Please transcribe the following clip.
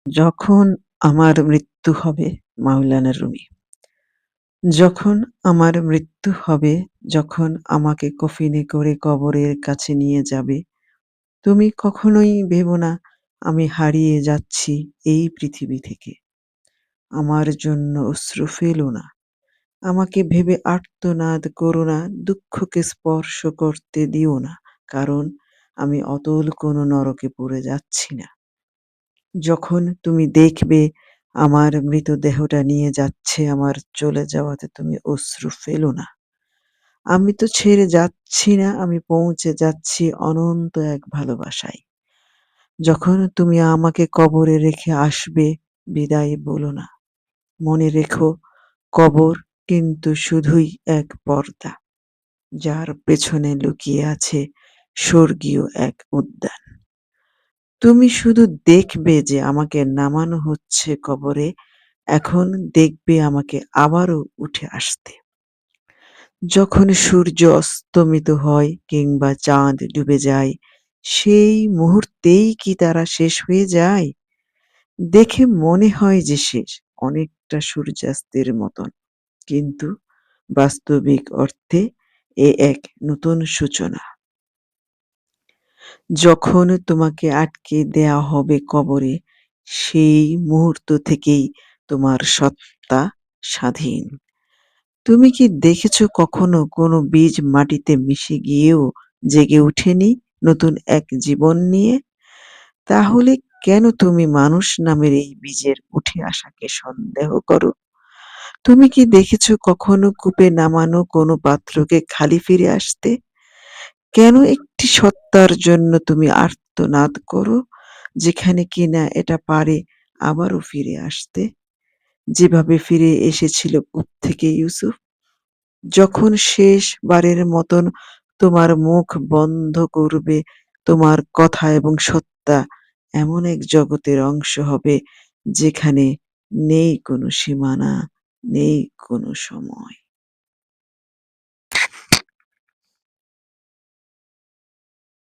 যখন আমার মৃত্যু হবে, মাওলানা রুমি। যখন আমার মৃত্যু হবে, যখন আমাকে কফিনে করে কবরের কাছে নিয়ে যাবে, তুমি কখনোই ভেবো না আমি হারিয়ে যাচ্ছি এই পৃথিবী থেকে। আমার জন্য অশ্রু ফেলো না। আমাকে ভেবে আর্তনাদ করো না, দুঃখকে স্পর্শ করতে দিও না। কারণ আমি অতল কোনো নরকে পড়ে যাচ্ছি না। যখন তুমি দেখবে আমার মৃতদেহটা নিয়ে যাচ্ছে আমার চলে যাওয়াতে তুমি অশ্রু ফেলো না। আমি তো ছেড়ে যাচ্ছি না, আমি পৌঁছে যাচ্ছি অনন্ত এক ভালোবাসায়। যখন তুমি আমাকে কবরে রেখে আসবে, বিদায় বলো না। মনে রেখো, কবর কিন্তু শুধুই এক পর্দা, যার পেছনে লুকিয়ে আছে স্বর্গীয় এক উদ্যান। তুমি শুধু দেখবে যে আমাকে নামানো হচ্ছে কবরে, এখন দেখবে আমাকে আবারও উঠে আসতে। যখন সূর্য অস্তমিত হয় কিংবা চাঁদ ডুবে যায়, সেই মুহূর্তেই কি তারা শেষ হয়ে যায়? দেখে মনে হয় যে শেষ, অনেকটা সূর্যাস্তের মতন। কিন্তু বাস্তবিক অর্থে এ এক নতুন সূচনা। যখন তোমাকে আটকে দেয়া হবে কবরে, সেই মুহূর্ত থেকেই তোমার সত্তা স্বাধীন। তুমি কি দেখেছ কখনো কোনো বীজ মাটিতে মিশে গিয়েও জেগে ওঠেনি নতুন এক জীবন নিয়ে? তাহলে কেন তুমি মানুষ নামের এই বীজের উঠে আসাকে সন্দেহ করো? তুমি কি দেখেছ কখনো কূপে নামানো কোনো পাত্রকে খালি ফিরে আসতে? কেন একটি সত্তার জন্য তুমি আর্তনাদ করো, যেখানে কিনা এটা পারে আবারও ফিরে আসতে, যেভাবে ফিরে এসেছিল কূপ থেকে ইউসুফ? যখন শেষবারের মতন তোমার মুখ বন্ধ করবে, তোমার কথা এবং সত্তা এমন এক জগতের অংশ হবে যেখানে নেই কোনো সীমানা, নেই কোনো সময়।